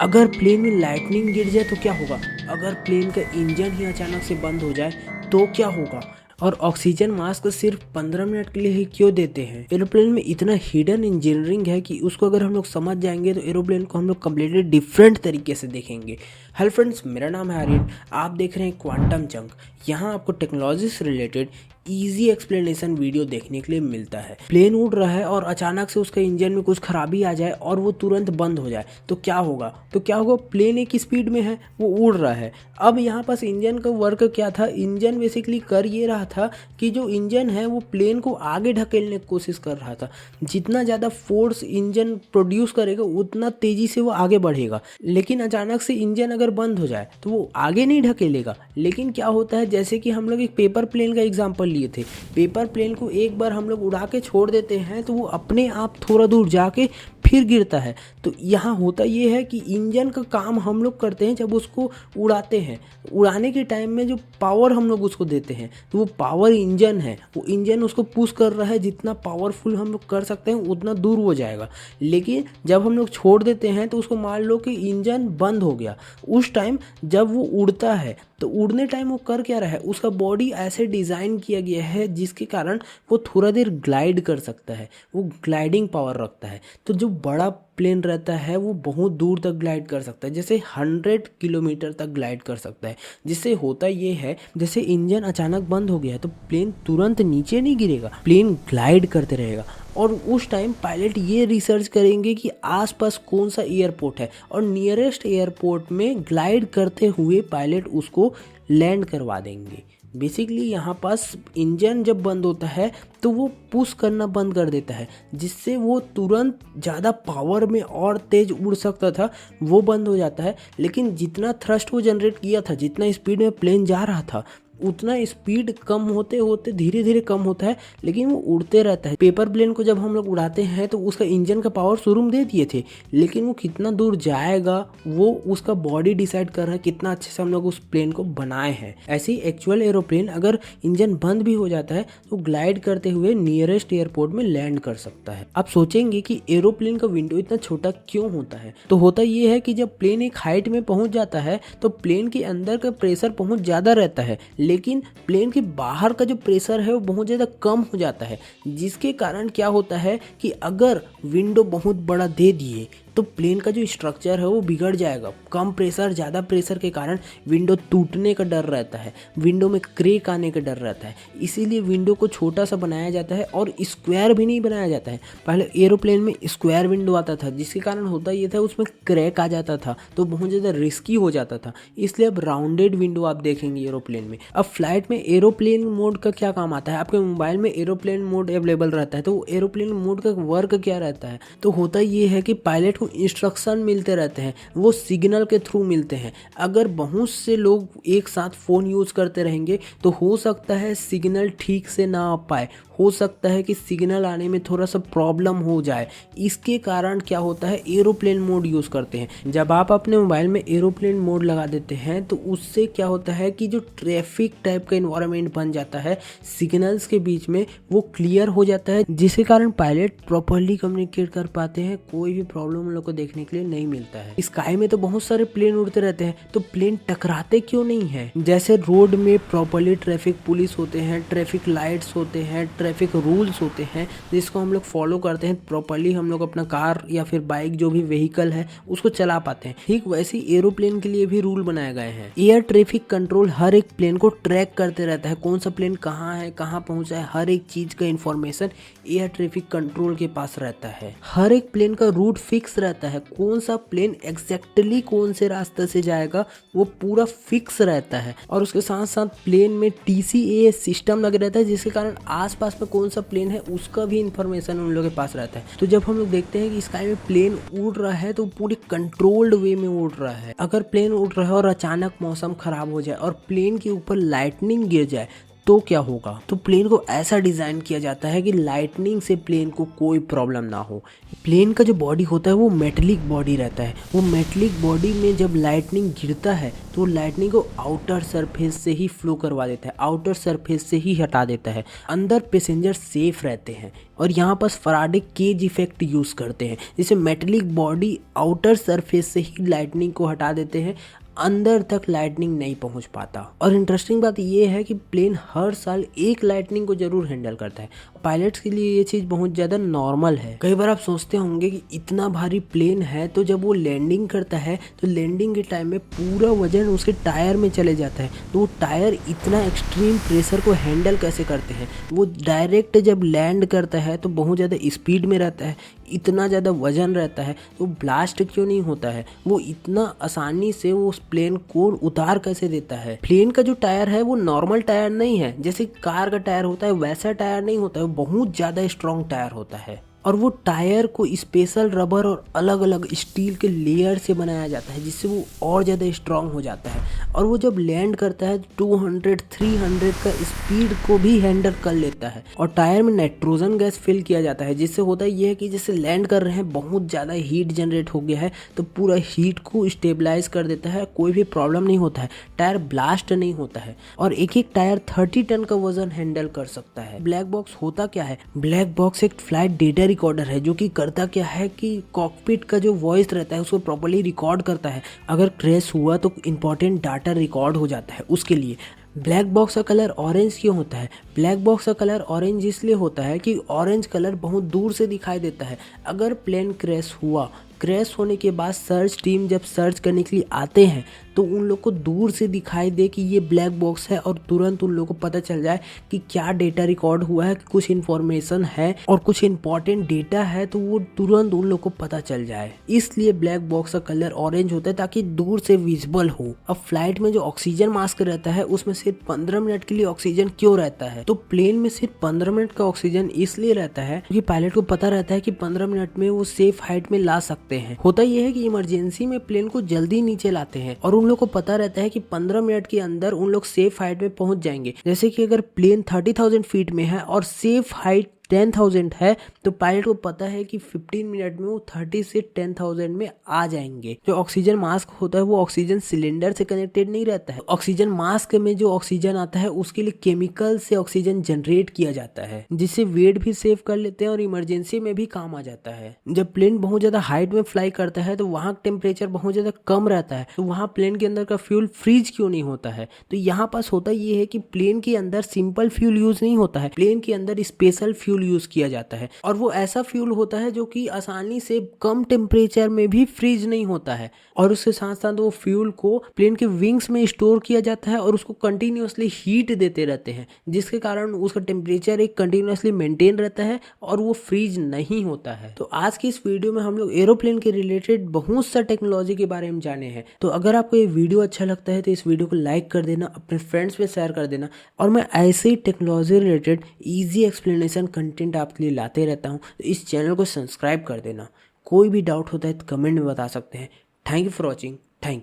अगर प्लेन में लाइटनिंग गिर जाए तो क्या होगा? अगर प्लेन का इंजन ही अचानक से बंद हो जाए तो क्या होगा? और ऑक्सीजन मास्क सिर्फ 15 मिनट के लिए ही क्यों देते हैं? एरोप्लेन में इतना हिडन इंजीनियरिंग है कि उसको अगर हम लोग समझ जाएंगे तो एरोप्लेन को हम लोग कम्प्लीटली डिफरेंट तरीके से देखेंगे। हेलो फ्रेंड्स, मेरा नाम है आर्यन। आप देख रहे हैं क्वांटम जंक। यहाँ आपको टेक्नोलॉजी से रिलेटेड इजी एक्सप्लेनेशन वीडियो देखने के लिए मिलता है। प्लेन उड़ रहा है और अचानक से उसका इंजन में कुछ खराबी आ जाए और वो तुरंत बंद हो जाए तो क्या होगा? प्लेन एक स्पीड में है, वो उड़ रहा है। अब यहाँ पास इंजन का वर्क क्या था? इंजन बेसिकली कर ये रहा था कि जो इंजन है वो प्लेन को आगे ढकेलने की कोशिश कर रहा था। जितना ज़्यादा फोर्स इंजन प्रोड्यूस करेगा उतना तेज़ी से वो आगे बढ़ेगा। लेकिन अचानक से इंजन अगर बंद हो जाए तो वो आगे नहीं ढकेलेगा। लेकिन क्या होता है, जैसे कि हम लोग एक पेपर प्लेन का एग्जांपल लिए थे। पेपर प्लेन को एक बार हम लोग उड़ा के छोड़ देते हैं तो वो अपने आप थोड़ा दूर जाके फिर गिरता है। तो यहाँ होता ये है कि इंजन का काम हम लोग करते हैं जब उसको उड़ाते हैं। उड़ाने के टाइम में जो पावर हम लोग उसको देते हैं तो वो पावर इंजन है। वो इंजन उसको पुश कर रहा है, जितना पावरफुल हम लोग कर सकते हैं उतना दूर वो जाएगा। लेकिन जब हम लोग छोड़ देते हैं तो उसको मान लो कि इंजन बंद हो गया। उस टाइम जब वो उड़ता है तो उड़ने टाइम वो कर क्या रहा है, उसका बॉडी ऐसे डिज़ाइन किया गया है जिसके कारण वो थोड़ा देर ग्लाइड कर सकता है। वो ग्लाइडिंग पावर रखता है। तो जो बड़ा प्लेन रहता है वो बहुत दूर तक ग्लाइड कर सकता है, जैसे 100 किलोमीटर तक ग्लाइड कर सकता है। जिससे होता ये है, जैसे इंजन अचानक बंद हो गया है तो प्लेन तुरंत नीचे नहीं गिरेगा, प्लेन ग्लाइड करते रहेगा। और उस टाइम पायलट ये रिसर्च करेंगे कि आसपास कौन सा एयरपोर्ट है और नियरेस्ट एयरपोर्ट में ग्लाइड करते हुए पायलट उसको लैंड करवा देंगे। बेसिकली यहाँ पास इंजन जब बंद होता है तो वो पुश करना बंद कर देता है, जिससे वो तुरंत ज़्यादा पावर में और तेज़ उड़ सकता था वो बंद हो जाता है। लेकिन जितना थ्रस्ट वो जनरेट किया था, जितना स्पीड में प्लेन जा रहा था, उतना स्पीड कम होते होते धीरे धीरे कम होता है, लेकिन वो उड़ते रहता है। पेपर प्लेन को जब हम लोग उड़ाते हैं तो उसका इंजन का पावर शुरू दे दिए थे, लेकिन वो कितना दूर जाएगा वो उसका बॉडी डिसाइड कर रहा है, कितना अच्छे से हम लोग उस प्लेन को बनाए हैं। ऐसे ही एक्चुअल एरोप्लेन अगर इंजन बंद भी हो जाता है तो ग्लाइड करते हुए नियरेस्ट एयरपोर्ट में लैंड कर सकता है। आप सोचेंगे कि एरोप्लेन का विंडो इतना छोटा क्यों होता है? तो होता ये है कि जब प्लेन एक हाइट में पहुंच जाता है तो प्लेन के अंदर का प्रेशर बहुत ज़्यादा रहता है, लेकिन प्लेन के बाहर का जो प्रेशर है वो बहुत ज़्यादा कम हो जाता है। जिसके कारण क्या होता है कि अगर विंडो बहुत बड़ा दे दिए तो प्लेन का जो स्ट्रक्चर है वो बिगड़ जाएगा। कम प्रेशर ज़्यादा प्रेशर के कारण विंडो टूटने का डर रहता है, विंडो में क्रैक आने का डर रहता है। इसीलिए विंडो को छोटा सा बनाया जाता है और स्क्वायर भी नहीं बनाया जाता है। पहले एरोप्लेन में स्क्वायर विंडो आता था, जिसके कारण होता ये था उसमें क्रैक आ जाता था तो बहुत ज़्यादा रिस्की हो जाता था। इसलिए अब राउंडेड विंडो आप देखेंगे एरोप्लेन में। अब फ्लाइट में एरोप्लेन मोड का क्या काम आता है? आपके मोबाइल में एरोप्लेन मोड अवेलेबल रहता है, तो एरोप्लेन मोड का वर्क क्या रहता है? तो होता ये है कि पायलट को इंस्ट्रक्शन मिलते रहते हैं, वो सिग्नल के थ्रू मिलते हैं। अगर बहुत से लोग एक साथ फ़ोन यूज़ करते रहेंगे तो हो सकता है सिग्नल ठीक से ना आ पाए, हो सकता है कि सिग्नल आने में थोड़ा सा प्रॉब्लम हो जाए। इसके कारण क्या होता है, एरोप्लेन मोड यूज़ करते हैं। जब आप अपने मोबाइल में एरोप्लेन मोड लगा देते हैं तो उससे क्या होता है कि जो ट्रैफिक टाइप का इन्वायरमेंट बन जाता है सिग्नल्स के बीच में, वो क्लियर हो जाता है, जिसके कारण पायलट प्रॉपरली कम्युनिकेट कर पाते हैं। कोई भी प्रॉब्लम उन लोग को देखने के लिए नहीं मिलता है। स्काई में तो बहुत सारे प्लेन उड़ते रहते हैं, तो प्लेन टकराते क्यों नहीं है? जैसे रोड में प्रॉपरली ट्रैफिक पुलिस होते हैं, ट्रैफिक लाइट्स होते हैं, ट्रैफिक रूल्स होते हैं जिसको हम लोग फॉलो करते हैं, प्रॉपरली हम लोग अपना कार या फिर बाइक जो भी व्हीकल है उसको चला पाते हैं। ठीक वैसे ही एरोप्लेन के लिए भी रूल बनाए गए हैं। एयर ट्रैफिक कंट्रोल हर एक प्लेन को ट्रैक करते रहता है, कौन सा प्लेन कहाँ है, कहाँ पहुंचा है, हर एक चीज का इंफॉर्मेशन एयर ट्रैफिक कंट्रोल के पास रहता है। हर एक प्लेन का रूट फिक्स रहता है, कौन सा प्लेन एग्जैक्टली कौन से रास्ते से जाएगा वो पूरा फिक्स रहता है। और उसके साथ साथ प्लेन में TCA सिस्टम लगे रहता है, जिसके कारण आसपास में कौन सा प्लेन है उसका भी इंफॉर्मेशन उन लोगों के पास रहता है। तो जब हम लोग देखते हैं कि स्काई में प्लेन उड़ रहा है तो पूरी कंट्रोल्ड वे में उड़ रहा है। अगर प्लेन उड़ रहा है और अचानक मौसम खराब हो जाए और प्लेन के ऊपर लाइटनिंग गिर जाए तो क्या होगा। तो प्लेन को ऐसा डिज़ाइन किया जाता है कि लाइटनिंग से प्लेन को कोई प्रॉब्लम ना हो। प्लेन का जो बॉडी होता है वो मेटलिक बॉडी रहता है। वो मेटलिक बॉडी में जब लाइटनिंग गिरता है तो लाइटनिंग को आउटर सरफेस से ही फ्लो करवा देता है, आउटर सरफेस से ही हटा देता है। अंदर पैसेंजर सेफ रहते हैं। और यहाँ पर फैराडे केज इफेक्ट यूज़ करते हैं, जिससे मेटलिक बॉडी आउटर सरफेस से ही लाइटनिंग को हटा देते हैं, अंदर तक लाइटनिंग नहीं पहुंच पाता। और इंटरेस्टिंग बात यह है कि प्लेन हर साल एक लाइटनिंग को जरूर हैंडल करता है। पायलट्स के लिए ये चीज़ बहुत ज़्यादा नॉर्मल है। कई बार आप सोचते होंगे कि इतना भारी प्लेन है तो जब वो लैंडिंग करता है तो लैंडिंग के टाइम में पूरा वजन उसके टायर में चले जाता है, तो वो टायर इतना एक्सट्रीम प्रेशर को हैंडल कैसे करते हैं। वो डायरेक्ट जब लैंड करता है तो बहुत ज़्यादा स्पीड में रहता है, इतना ज़्यादा वजन रहता है, तो ब्लास्ट क्यों नहीं होता है। वो इतना आसानी से वो उस प्लेन को उतार कैसे देता है। प्लेन का जो टायर है वो नॉर्मल टायर नहीं है, जैसे कार का टायर होता है वैसा टायर नहीं होता है, वो बहुत ज़्यादा स्ट्रॉन्ग टायर होता है। और वो टायर को स्पेशल रबर और अलग अलग स्टील के लेयर से बनाया जाता है, जिससे वो और ज़्यादा स्ट्रॉन्ग हो जाता है। और वो जब लैंड करता है 200-300 का स्पीड को भी हैंडल कर लेता है। और टायर में नाइट्रोजन गैस फिल किया जाता है, जिससे होता ये है कि जैसे लैंड कर रहे हैं बहुत ज़्यादा हीट जनरेट हो गया है तो पूरा हीट को स्टेबलाइज कर देता है, कोई भी प्रॉब्लम नहीं होता है, टायर ब्लास्ट नहीं होता है। और एक एक टायर 30 टन का वजन हैंडल कर सकता है। ब्लैक बॉक्स होता क्या है। ब्लैक बॉक्स एक फ्लाइट डेटा रिकॉर्डर है जो कि करता क्या है कि कॉकपिट का जो वॉइस रहता है उसको प्रॉपर्ली रिकॉर्ड करता है। अगर क्रैश हुआ तो इंपॉर्टेंट डाटा रिकॉर्ड हो जाता है। उसके लिए ब्लैक बॉक्स का कलर ऑरेंज क्यों होता है। ब्लैक बॉक्स का कलर ऑरेंज इसलिए होता है कि ऑरेंज कलर बहुत दूर से दिखाई देता है। अगर प्लेन क्रैश हुआ, क्रैश होने के बाद सर्च टीम जब सर्च करने के लिए आते हैं तो उन लोग को दूर से दिखाई दे कि ये ब्लैक बॉक्स है और तुरंत उन लोग को पता चल जाए कि क्या डेटा रिकॉर्ड हुआ है, कुछ इन्फॉर्मेशन है और कुछ इंपॉर्टेंट डेटा है, तो वो तुरंत उन लोग को पता चल जाए। इसलिए ब्लैक बॉक्स का कलर ऑरेंज होता है ताकि दूर से विजिबल हो। अब फ्लाइट में जो ऑक्सीजन मास्क रहता है उसमें सिर्फ 15 मिनट के लिए ऑक्सीजन क्यों रहता है। तो प्लेन में सिर्फ 15 मिनट का ऑक्सीजन इसलिए रहता है क्योंकि पायलट को पता रहता है कि 15 मिनट में वो सेफ हाइट में ला सकते हैं। होता यह है कि इमरजेंसी में प्लेन को जल्दी नीचे लाते हैं और उन लोग को पता रहता है कि 15 मिनट के अंदर उन लोग सेफ हाइट में पहुंच जाएंगे। जैसे कि अगर प्लेन 30,000 फीट में है और सेफ हाइट 10,000 है तो पायलट को पता है कि 15 मिनट में वो 30 से 10,000 में आ जाएंगे। जो ऑक्सीजन मास्क होता है वो ऑक्सीजन सिलेंडर से कनेक्टेड नहीं रहता है। ऑक्सीजन मास्क में जो ऑक्सीजन आता है उसके लिए केमिकल से ऑक्सीजन जनरेट किया जाता है, जिससे वेट भी सेव कर लेते हैं और इमरजेंसी में भी काम आ जाता है। जब प्लेन बहुत ज्यादा हाइट में फ्लाई करता है तो वहाँ टेम्परेचर बहुत ज्यादा कम रहता है, तो वहाँ प्लेन के अंदर का फ्यूल फ्रीज क्यों नहीं होता है। तो यहाँ पास होता ये है कि प्लेन के अंदर सिंपल फ्यूल यूज नहीं होता है, प्लेन के अंदर स्पेशल फ्यूल यूज किया जाता है। और वो ऐसा फ्यूल होता है जो कि आसानी से कम टेम्परेचर में भी फ्रीज नहीं होता है। और उसके साथ साथ वो फ्यूल को प्लेन के विंग्स में स्टोर किया जाता है और उसको कंटिन्यूअसली हीट देते रहते हैं, जिसके कारण उसका टेम्परेचर एक कंटिन्यूअसली मेंटेन रहता है और वो फ्रीज नहीं होता है। तो आज की इस वीडियो में हम लोग एरोप्लेन के रिलेटेड बहुत सा टेक्नोलॉजी के बारे में जाने हैं। तो अगर आपको ये वीडियो अच्छा लगता है तो इस वीडियो को लाइक कर देना, अपने फ्रेंड्स में शेयर कर देना। और मैं ऐसे ही technology related easy explanation content आपके लिए लाते रहता हूँ, तो इस चैनल को सब्सक्राइब कर देना। कोई भी डाउट होता है तो कमेंट में बता सकते हैं। Thank you for watching. Thank you.